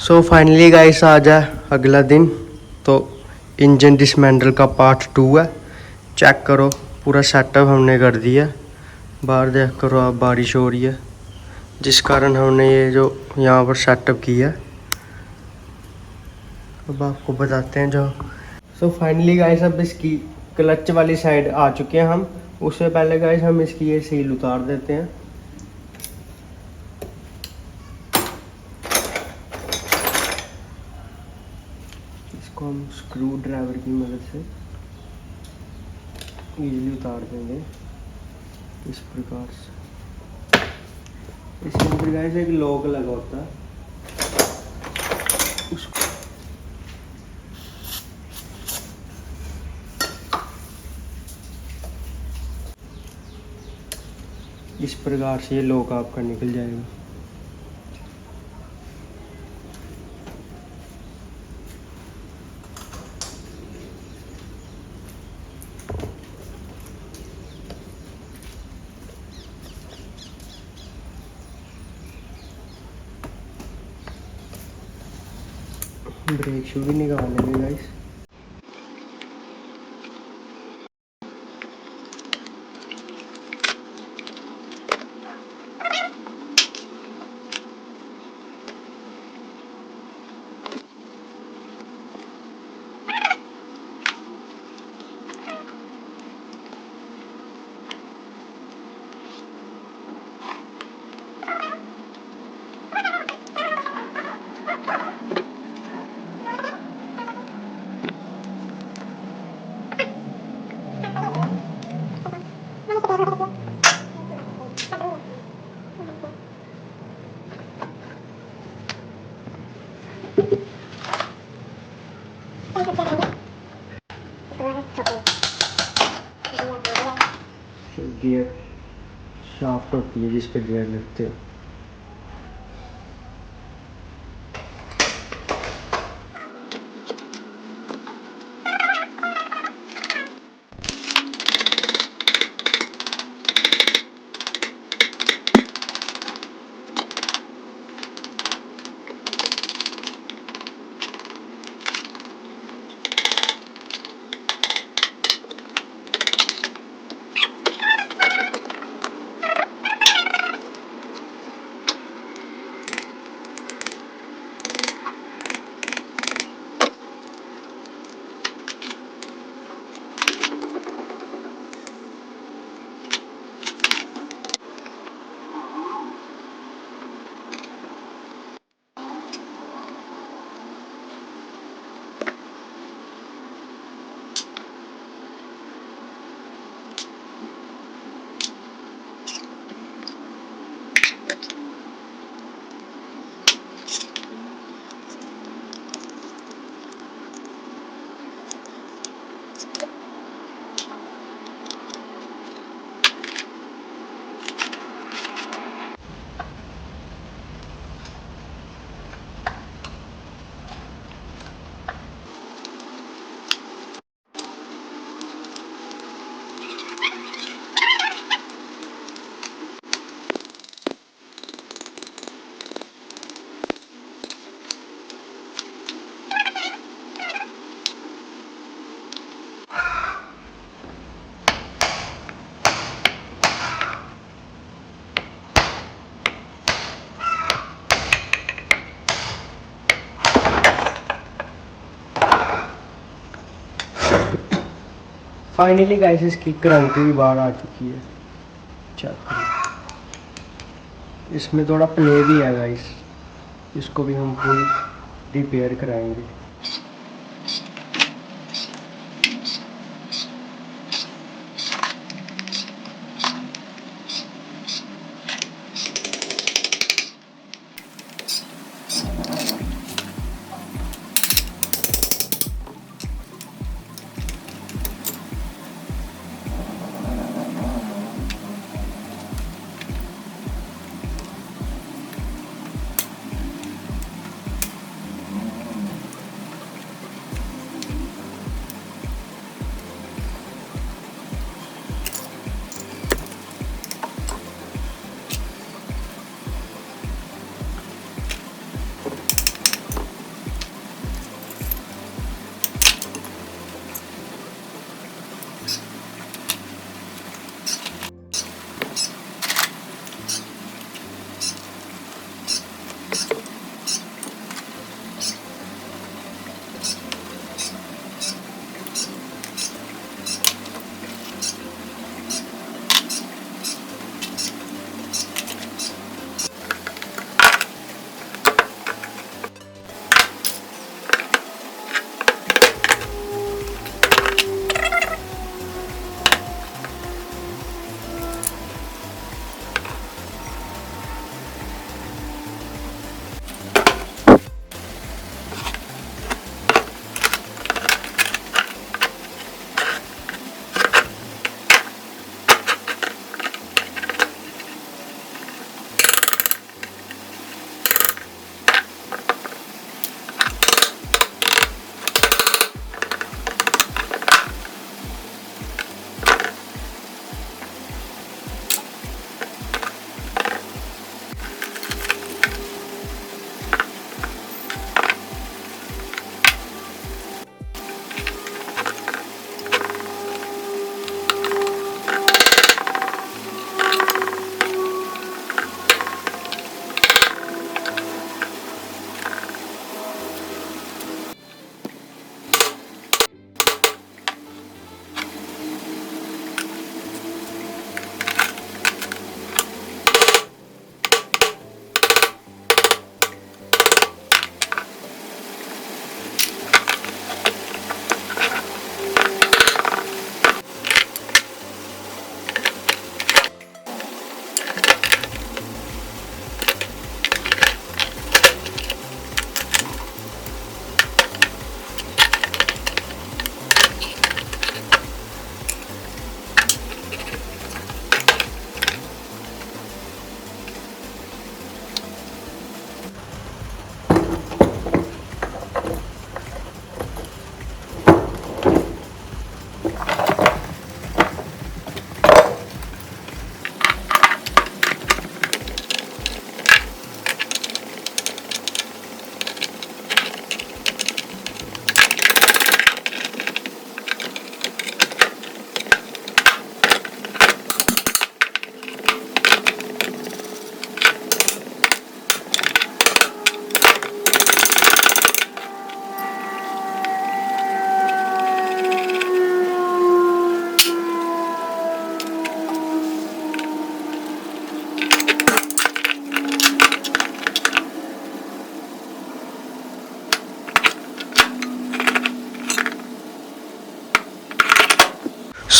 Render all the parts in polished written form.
So finally guys आज है अगला दिन। तो इंजन डिसमेंटल का पार्ट 2 है। चेक करो पूरा सेटअप हमने कर दिया। बाहर देख करो आप, बारिश हो रही है जिस कारण हमने ये जो यहाँ पर सेटअप किया। अब आपको बताते हैं जो। सो फाइनली गाइस अब इसकी क्लच वाली साइड आ चुके हैं हम। उससे पहले गाइस हम इसकी ये सील उतार देते हैं। इसको हम स्क्रू ड्राइवर की मदद से इजीली उतार देंगे इस प्रकार से। इसके अंदर गाइस एक लॉक लगा होता है, उसको इस प्रकार से ये लॉक आपका निकल जाएगा। ब्रेक शू भी निकाल लेंगे गाइस। गियर शाफ्ट होती है जिस पे गियर लगते हैं। फाइनली गाइस इसकी क्रंक भी बाहर आ चुकी है। चल इसमें थोड़ा प्ले भी है गाइस, इसको भी हम पूरी रिपेयर कराएंगे।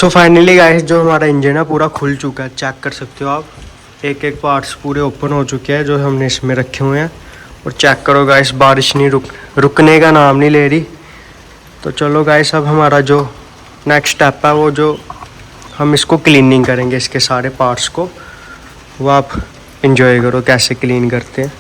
सो फाइनली गाइस जो हमारा इंजन है पूरा खुल चुका है, चेक कर सकते हो आप। एक एक पार्ट्स पूरे ओपन हो चुके हैं जो हमने इसमें रखे हुए हैं। और चेक करो गाइस, बारिश नहीं रुकने का नाम नहीं ले रही। तो चलो गाइस, अब हमारा जो नेक्स्ट स्टेप है वो जो हम इसको क्लीनिंग करेंगे, इसके सारे पार्ट्स को, वो आप इंजॉय करो कैसे क्लीन करते हैं।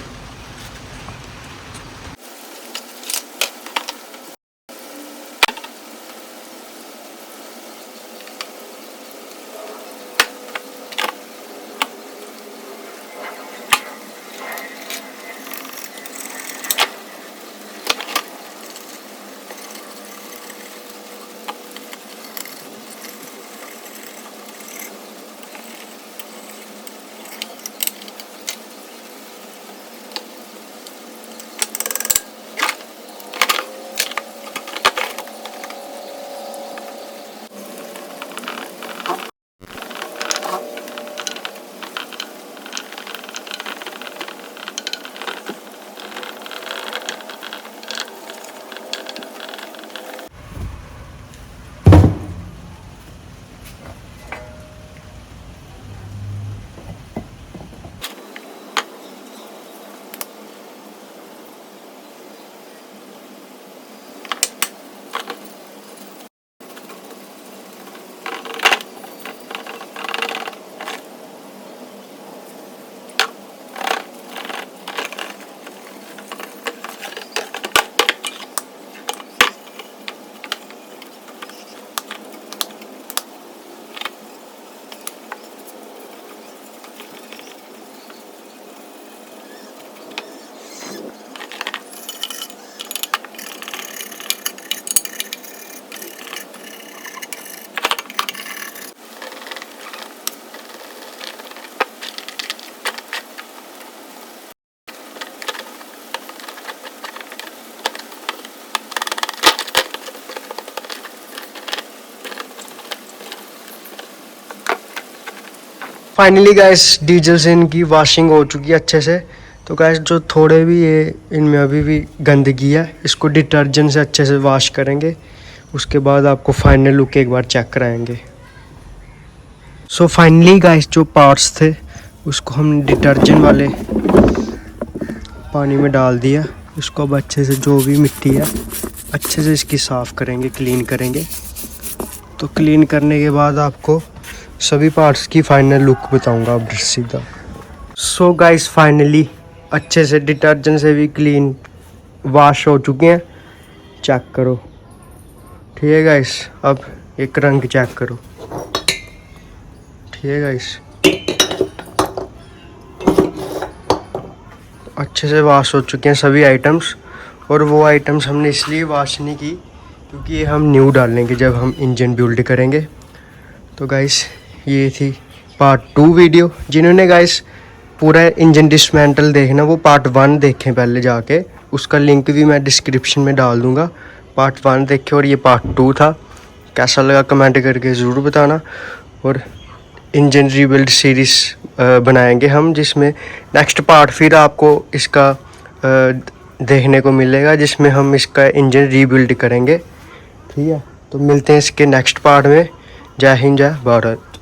फाइनली गाइस डीजल से इनकी वॉशिंग हो चुकी है अच्छे से। तो गाइस जो थोड़े भी ये इनमें अभी भी गंदगी है, इसको डिटर्जेंट से अच्छे से वॉश करेंगे। उसके बाद आपको फाइनल लुक एक बार चेक कराएंगे। सो फाइनली गाइस जो पार्ट्स थे उसको हम डिटर्जेंट वाले पानी में डाल दिया। इसको अब अच्छे से जो भी मिट्टी है अच्छे से इसकी साफ़ करेंगे, क्लीन करेंगे। तो क्लीन करने के बाद आपको सभी पार्ट्स की फाइनल लुक बताऊंगा अब सीधा। सो गाइस फाइनली अच्छे से डिटर्जेंट से भी क्लीन वॉश हो चुके हैं, चेक करो। ठीक है गाइस, अब एक रंग चेक करो। ठीक है गाइस, अच्छे से वॉश हो चुके हैं सभी आइटम्स। और वो आइटम्स हमने इसलिए वॉश नहीं की क्योंकि ये हम न्यू डालेंगे जब हम इंजन बिल्ड करेंगे। तो गाइस ये थी पार्ट 2 वीडियो। जिन्होंने गाइस पूरा इंजन डिसमेंटल देखना वो पार्ट 1 देखें पहले जाके, उसका लिंक भी मैं डिस्क्रिप्शन में डाल दूँगा। पार्ट 1 देखें। और ये पार्ट 2 था। कैसा लगा कमेंट करके ज़रूर बताना। और इंजन रीबिल्ड सीरीज़ बनाएंगे हम, जिसमें नेक्स्ट पार्ट फिर आपको इसका देखने को मिलेगा, जिसमें हम इसका इंजन रीबिल्ड करेंगे। ठीक है, तो मिलते हैं इसके नेक्स्ट पार्ट में। जय हिंद, जय भारत।